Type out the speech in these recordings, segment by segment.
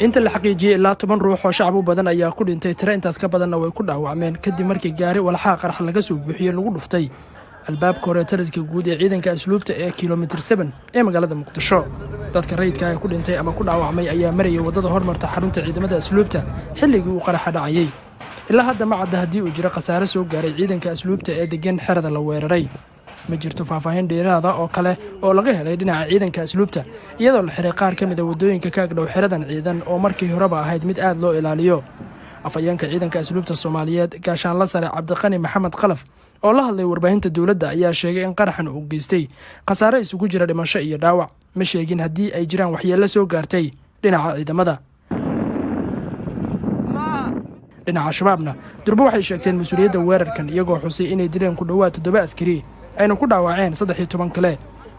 inta la xaqiijiyay ilaa 10 ruux oo shacab u badan ayaa ku dhintay tiro intaas ka badanna way ku dhaawacmeen kadib markii gaari walxaha qarax laga soo buuxiyay lagu dhuftay albaabka hore taliska guud ee ciidanka asluubta ee kilomitir 7 ee magaalada Muqdisho. dadka rayidka ah ku dhintay ama ku dhaawacmay ayaa marayay wadada hormarta xarunta ciidamada asluubta xilligii uu qaraxa dhacayay. ilaa hadda ma cadda haddii uu jiro khasaare soo gaaray ciidanka asluubta ee degan xerada la weeraray. ma jirto faahfaahin dheeraad ah oo kale oo laga helay dhinaca ciidanka asluubta iyadoo la xiray qaar ka mid ah wadooyinka ka agdhow xeradan ciidan oo markii horeba ahayd mid aad loo ilaaliyo. afayeenka ciidanka asluubta Soomaaliyeed gaashaanle sare Cabdiqani Maxamed Qalaf oo la hadlay warbaahinta dawladda ayaa sheegay in qaraxan uu geystay khasaare isugu jira dhimasho iyo dhaawac. ma sheegin haddii ay jiraan waxyeello soo gaartay dhinaca ciidamada. dhinaca shabaabna durba waxay sheegteen mas'uuliyadda weerarkan iyagoo xusay inay dileen ku dhawaad 7 askari ayna ku dhaawaceen 13 kale.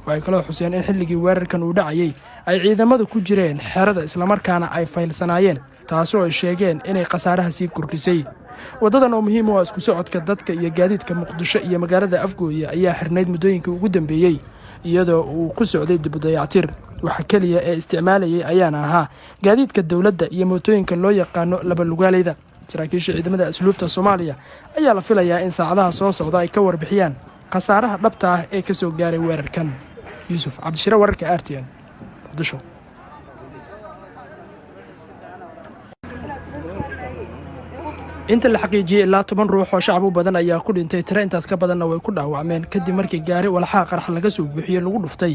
waxay kaloo xuseen in xilligii weerarkan uu dhacayay ay ciidamadu ku jireen xerada islamarkaana ay faylsanaayeen taasoo ay sheegeen inay khasaaraha sii kordhisay. wadadan oo muhiim u ah isku socodka dadka iyo gaadiidka Muqdisho iyo magaalada Afgooye ayaa xirnayd muddooyinkii ugu dambeeyay iyadoo uu ku socday dib u dayactir. waxa kaliya ee isticmaalayay ayaana ahaa gaadiidka dawladda iyo mootooyinka loo yaqaano laba lugaaleyda. saraakiisha ciidamada asluubta Soomaaliya ayaa la filayaa in saacadaha soo socda ay ka warbixiyaan khasaaraha dhabta ah ee ka soo gaaray weerarkan. Yuusuf Cabdishire, wararka RTN, Muqdisho. inta la xaqiijiyay ilaa 10 ruux oo shacab u badan ayaa ku dhintay tiro intaas ka badanna way ku dhaawacmeen kadib markii gaari walxaha qarax laga soo buuxiyay lagu dhuftay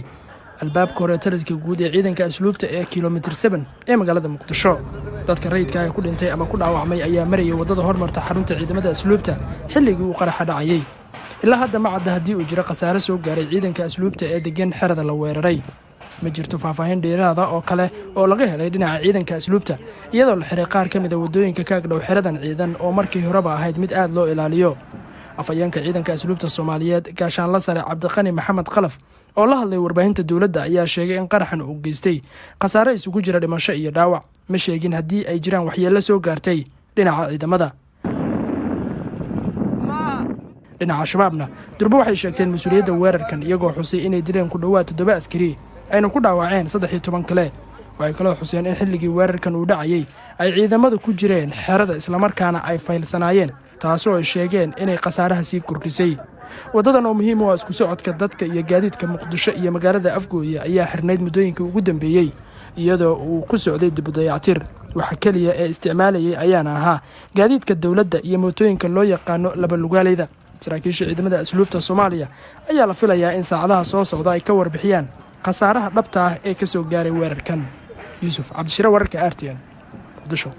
albaabka hore taliska guud ee ciidanka asluubta ee kilomitir 7 ee magaalada Muqdisho. dadka rayidka ah ku dhintay ama ku dhaawacmay ayaa marayay wadada hormarta xarunta ciidamada asluubta xilligii uu qaraxa dhacayay. ilaa hadda ma cadda haddii uu jiro khasaare soo gaaray ciidanka asluubta ee degan xerada la weeraray. ma jirto faahfaahin dheeraad ah oo kale oo laga helay dhinaca ciidanka asluubta iyadoo la xiray qaar ka mid ah wadooyinka ka agdhow xeradan ciidan oo markii horeba ahayd mid aad loo ilaaliyo. afayeenka ciidanka asluubta Soomaaliyeed gaashaanle sare Cabdiqani Maxamed Qalaf oo la hadlay warbaahinta dawladda ayaa sheegay in qaraxan uu geystay khasaare isugu jira dhimasho iyo dhaawac. ma sheegin haddii ay jiraan waxyeello soo gaartay dhinaca ciidamada. dhinaca shabaabna durba waxay sheegteen mas'uuliyadda weerarkan iyagoo xusay inay dileen ku dhawaad 7 askari ayna ku dhaawaceen 13 kale. waxay kaloo xuseen in xilligii weerarkan uu dhacayay ay ciidamadu ku jireen xerada islamarkaana ay faylsanaayeen taasoo ay sheegeen inay khasaaraha sii kordhisay. wadadan oo muhiim u ah isku socodka dadka iyo gaadiidka Muqdisho iyo magaalada Afgooye ayaa xirnayd muddooyinkii ugu dambeeyay iyadoo uu ku socday dib u dayactir. waxa kaliya ee isticmaalayay ayaana ahaa gaadiidka dawladda iyo mootooyinka loo yaqaano laba lugaaleyda. saraakiisha ciidamada asluubta Soomaaliya ayaa la filayaa in saacadaha soo socda ay ka warbixiyaan khasaaraha dhabta ah ee ka soo gaaray weerarkan. Yuusuf Cabdishire, wararka RTN, Muqdisho.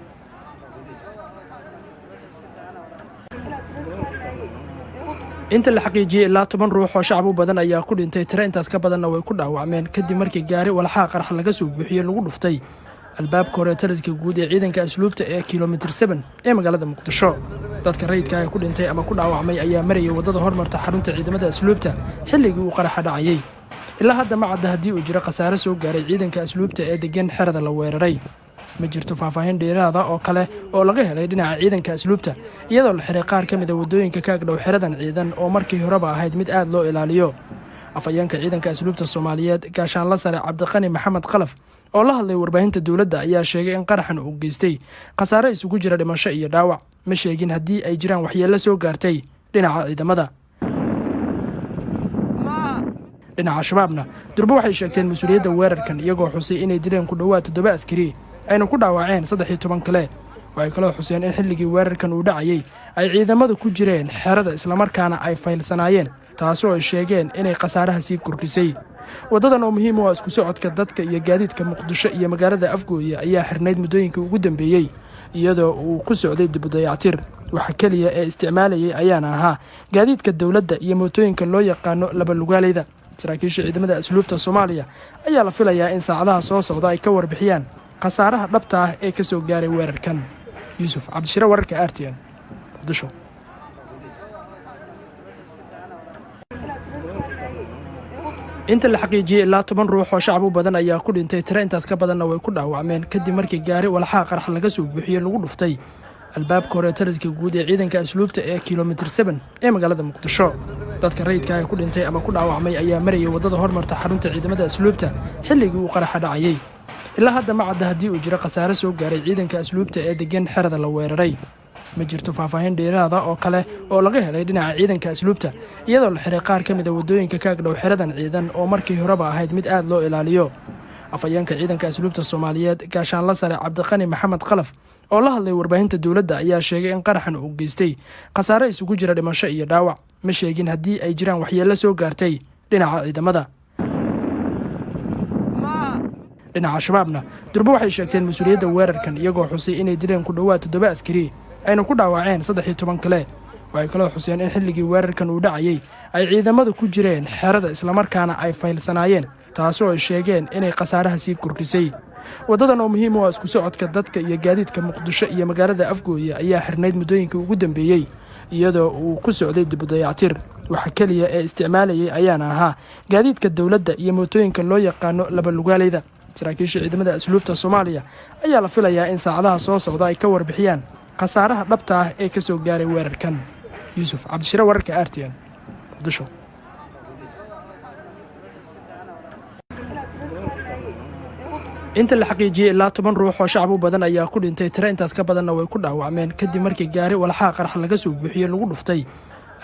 inta la xaqiijiyay ilaa 10 ruux oo shacab u badan ayaa ku dhintay tiro intaas ka badanna way ku dhaawacmeen kadib markii gaari walxaha qarax laga soo buuxiyay lagu dhuftay albaabka hore taliska guud ee ciidanka asluubta ee kilomitir 7 ee magaalada Muqdisho. dadka rayidka ah ku dhintay ama ku dhaawacmay ayaa marayay wadada hormarta xarunta ciidamada asluubta xilligii uu qaraxa dhacayay. ilaa hadda ma cadda haddii uu jiro khasaare soo gaaray ciidanka asluubta ee degan xerada la weeraray. ma jirto faahfaahin dheeraad ah oo kale oo laga helay dhinaca ciidanka asluubta iyadoo la xiray qaar ka mid ah wadooyinka ka agdhow xeradan ciidan oo markii horeba ahayd mid aad loo ilaaliyo. afayeenka ciidanka asluubta Soomaaliyeed gaashaanle sare Cabdiqani Maxamed Qalaf oo la hadlay warbaahinta dawladda ayaa sheegay in qaraxan uu geystay khasaare isugu jira dhimasho iyo dhaawac. ma sheegin haddii ay jiraan waxyeello soo gaartay dhinaca ciidamada. dhinaca shabaabna durba waxay sheegteen mas'uuliyadda weerarkan iyagoo xusay inay dileen ku dhawaad 7 askari ayna ku dhaawaceen 13 kale. waxay kaloo xuseen in xilligii weerarkan uu dhacayay ay ciidamadu ku jireen xerada islamarkaana ay faylsanaayeen taasoo ay sheegeen inay khasaaraha sii kordhisay. wadadan oo muhiim u ah isku socodka dadka iyo gaadiidka Muqdisho iyo magaalada Afgooye ayaa xirnayd muddooyinkii ugu dambeeyay iyadoo uu ku socday dib u dayactir. waxa kaliya ee isticmaalayay ayaana ahaa gaadiidka dawladda iyo mootooyinka loo yaqaano laba lugaaleyda. saraakiisha ciidamada asluubta Soomaaliya ayaa la filayaa in saacadaha soo socda ay ka warbixiyaan khasaaraha dhabta ah ee ka soo gaaray weerarkan. Yuusuf Cabdishire, wararka RTN, Muqdisho. inta la xaqiijiyay ilaa 10 ruux oo shacab u badan ayaa ku dhintay tiro intaas ka badanna way ku dhaawacmeen kadib markii gaari walxaha qarax laga soo buuxiyay lagu dhuftay albaabka hore taliska guud ee ciidanka asluubta ee kilomitir 7 ee magaalada Muqdisho. dadka rayidka ah ku dhintay ama ku dhaawacmay ayaa marayay wadada hormarta xarunta ciidamada asluubta xilligii uu qaraxa dhacayay. ilaa hadda ma cadda haddii uu jiro khasaare soo gaaray ciidanka asluubta ee degan xerada la weeraray. ma jirto faahfaahin dheeraada oo kale oo laga helay dhinaca ciidanka asluubta iyadoo la xiray qaar ka mid a waddooyinka ka agdhow xeradan ciidan oo markii horeba ahayd mid aad loo ilaaliyo. afhayeenka ciidanka asluubta Soomaaliyeed gaashaanle sare Cabdiqani Maxamed Qalaf oo la hadlay warbaahinta dowladda ayaa sheegay in qaraxan uu geystay khasaare isugu jira dhimasho iyo dhaawac. ma sheegin haddii ay jiraan waxyeello soo gaartay dhinaca ciidamada. dhinaca shabaabna durba waxay sheegteen mas'uuliyadda weerarkan iyagoo xusay inay dileen ku dhowaad 7 askari ayna ku dhaawaceen 13 kale. waxay kaloo xuseen in xilligii weerarkan uu dhacayay ay ciidamadu ku jireen xerada islamarkaana ay faylsanaayeen, taasoo ay sheegeen inay khasaaraha sii kordhisay. waddadan oo muhiim u ah isku socodka dadka iyo gaadiidka Muqdisho iyo magaalada Afgooye ayaa xirnayd muddooyinkii ugu dambeeyey iyadoo uu ku socday dib u dayactir. waxa kaliya ee isticmaalayay ayaana ahaa gaadiidka dowladda iyo mootooyinka loo yaqaano laba lugaaleyda. saraakiisha ciidamada asluubta Soomaaliya ayaa la filayaa in saacadaha soo socda ay ka warbixiyaan khasaaraha dhabta ah ee ka soo gaaray weerarkan. Yuusuf Cabdishire, wararka RTN, Muqdisho. inta la xaqiijiyay ilaa 10 ruux oo shacab u badan ayaa ku dhintay, tiro intaas ka badanna way ku dhaawacmeen kadib markii gaari walxaha qarx laga soo buuxiyey lagu dhuftay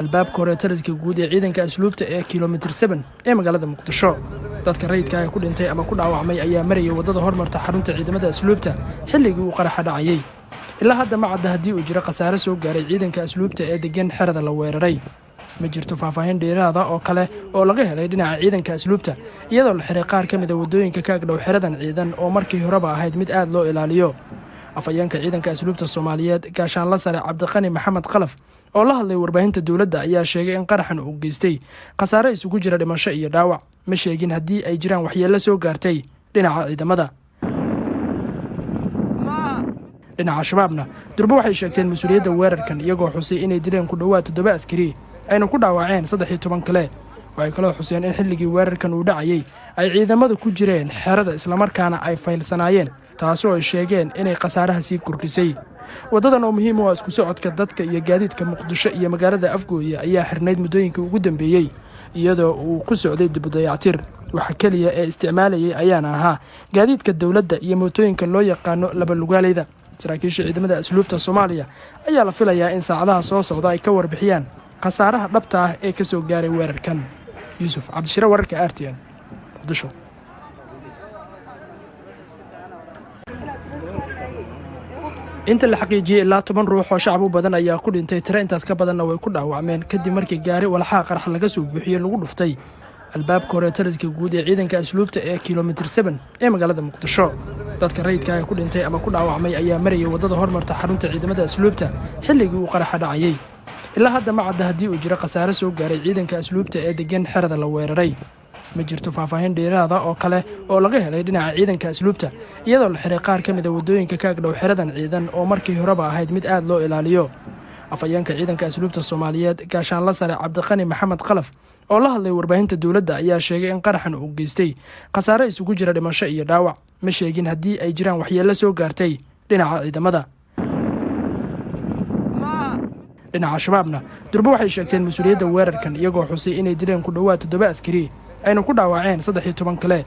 albaabka hore taliska guud ee ciidanka asluubta ee kilomitir 7 ee magaalada Muqdisho. dadka rayidka ah ku dhintay ama ku dhaawacmay ayaa marayay waddada hormarta xarunta ciidamada asluubta xilligii uu qaraxa dhacayay. ilaa hadda ma cadda haddii uu jiro khasaare soo gaaray ciidanka asluubta ee degan xerada la weeraray. ma jirto faahfaahin dheeraada oo kale oo laga helay dhinaca ciidanka asluubta iyadoo la xiray qaar ka mid a waddooyinka ka agdhow xeradan ciidan oo markii horeba ahayd mid aad loo ilaaliyo. afhayeenka ciidanka asluubta Soomaaliyeed gaashaanle sare Cabdiqani Maxamed Qalaf oo la hadlay warbaahinta dowladda ayaa sheegay in qaraxan uu geystay khasaare isugu jira dhimasho iyo dhaawac. ma sheegin haddii ay jiraan waxyeello soo gaartay dhinaca ciidamada. dhinaca shabaabna durba waxay sheegteen mas'uuliyadda weerarkan iyagoo xusay inay dileen ku dhowaad 7 askari ayna ku dhaawaceen 13 kale. waxay kaloo xuseen in xilligii weerarkan uu dhacayay ay ciidamadu ku jireen xerada islamarkaana ay faylsanaayeen, taasoo ay sheegeen inay khasaaraha sii kordhisay. waddadan oo muhiim u ah isku socodka dadka iyo gaadiidka Muqdisho iyo magaalada Afgooye ayaa xirnayd muddooyinkii ugu dambeeyey iyadoo uu ku socday dib u dayactir. waxa kaliya ee isticmaalayay ayaana ahaa gaadiidka dowladda iyo mootooyinka loo yaqaano laba lugaaleyda. saraakiisha ciidamada asluubta Soomaaliya ayaa la filayaa in saacadaha soo socda ay ka warbixiyaan khasaaraha dhabta ah ee ka soo gaaray weerarkan. Yuusuf Cabdishire, wararka RTN, Muqdisho. inta la xaqiijiyay ilaa 10 ruux oo shacab u badan ayaa ku dhintay, tiro intaas ka badanna way ku dhaawacmeen kadib markii gaari walxaha qarx laga soo buuxiyey lagu dhuftay albaabka hore taliska guud ee ciidanka asluubta ee kilomitir 7 ee magaalada Muqdisho. dadka rayidka ah ku dhintay ama ku dhaawacmay ayaa marayay waddada hormarta xarunta ciidamada asluubta xilligii uu qaraxa dhacayay. ilaa hadda ma cadda haddii uu jiro khasaare soo gaaray ciidanka asluubta ee degan xerada la weeraray. ma jirto faahfaahin dheeraada oo kale oo laga helay dhinaca ciidanka asluubta iyadoo la xiray qaar ka mid a waddooyinka ka agdhow xeradan ciidan oo markii horeba ahayd mid aad loo ilaaliyo. afhayeenka ciidanka asluubta Soomaaliyeed gaashaanle sare Cabdiqani Maxamed Qalaf oo la hadlay warbaahinta dowladda ayaa sheegay in qaraxan uu geystay khasaare isugu jira dhimasho iyo dhaawac. ma sheegin haddii ay jiraan waxyeello soo gaartay dhinaca ciidamada. afhayeenka ciidanka asluubta Soomaaliyeed gaashaanle sare Cabdiqani Maxamed Qalaf oo la hadlay warbaahinta dowladda ayaa sheegay in qaraxan uu geystay khasaare isugu jira dhimasho iyo dhaawac. ma sheegin haddii ay jiraan waxyeello soo gaartay dhinaca ciidamada. dhinaca shabaabna durba waxay sheegteen mas'uuliyadda weerarkan iyagoo xusay inay dileen ku dhowaad 7 askari ayna ku dhaawaceen 13 kale.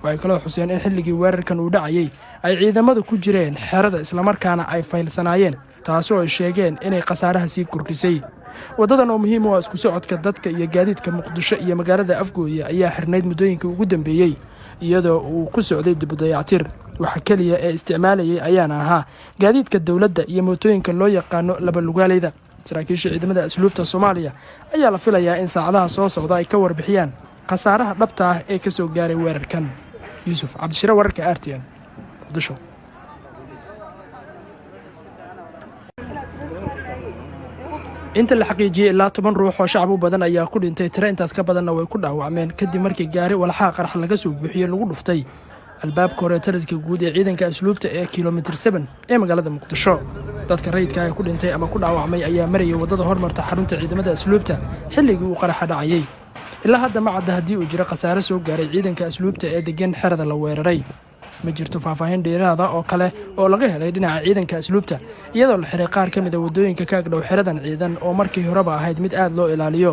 waxay kaloo xuseen in xilligii weerarkan uu dhacayay ay ciidamadu ku jireen xerada islamarkaana ay faylsanaayeen, taasoo ay sheegeen inay khasaaraha sii kordhisay. waddadan oo muhiim u ah isku socodka dadka iyo gaadiidka Muqdisho iyo magaalada Afgooye ayaa xirnayd muddooyinkii ugu dambeeyey iyadoo uu ku socday dib u dayactir. waxa kaliya ee isticmaalayay ayaana ahaa gaadiidka dowladda iyo mootooyinka loo yaqaano laba lugaaleyda. saraakiisha ciidamada asluubta Soomaaliya ayaa la filayaa in saacadaha soo socda ay ka warbixiyaan khasaaraha dhabta ah ee ka soo gaaray weerarkan. Yuusuf Cabdishire, wararka RTN, Muqdisho. inta la xaqiijiyay ilaa 10 ruux oo shacab u badan ayaa ku dhintay, tiro intaas ka badanna way ku dhaawacmeen kadib markii gaari walxaha qarx laga soo buuxiyey lagu dhuftay albaabka hore taliska guud ee ciidanka asluubta ee kilomitir 7 ee magaalada Muqdisho. dadka rayidka ah ku dhintay ama ku dhaawacmay ayaa marayay waddada hormarta xarunta ciidamada asluubta xilligii uu qaraxa dhacayay. ilaa hadda ma cadda haddii uu jiro khasaare soo gaaray ciidanka asluubta ee degan xerada la weeraray. ma jirto faahfaahin dheeraada oo kale oo laga helay dhinaca ciidanka asluubta iyadoo la xiray qaar ka mid a waddooyinka ka agdhow xeradan ciidan oo markii horeba ahayd mid aad loo ilaaliyo.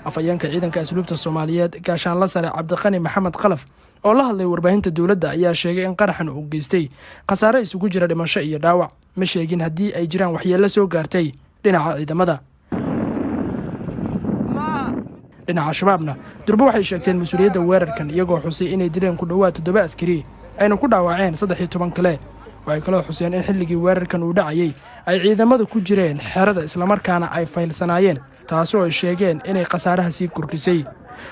afhayeenka ciidanka asluubta Soomaaliyeed gaashaanle sare Cabdiqani Maxamed Qalaf oo la hadlay warbaahinta dowladda ayaa sheegay in qaraxan uu geystay khasaare isugu jira dhimasho iyo dhaawac ma sheegin haddii ay jiraan waxyeello soo gaartay dhinaca ciidamada. dhinaca shabaabna durba waxay sheegteen mas'uuliyadda weerarkan iyagoo xusay inay dileen ku dhawaad 7 askari ayna ku dhaawaceen 13 kale. waxay kaloo xuseen in xilligii weerarkan uu dhacayay ay ciidamadu ku jireen xerada islamarkaana ay faylsanaayeen taasoo ay sheegeen inay khasaaraha sii kordhisay.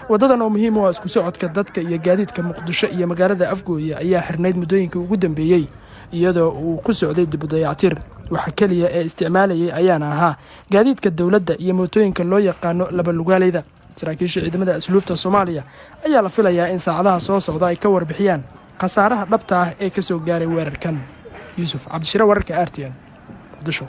wadadan oo muhiim u ah isku socodka dadka iyo gaadiidka Muqdisho iyo magaalada Afgooye ayaa xirnayd muddooyinkii ugu dambeeyay iyadoo uu ku socday dib u dayactir. waxa kaliya ee isticmaalayay ayaana ahaa gaadiidka dowladda iyo mootooyinka loo yaqaano laba lugaaleyda. saraakiisha ciidamada asluubta Soomaaliya ayaa la filayaa in saacadaha soo socda ay ka warbixiyaan khasaaraha dhabta ah ee ka soo gaaray weerarkan. Yuusuf Cabdishire, wararka RTN, Muqdisho.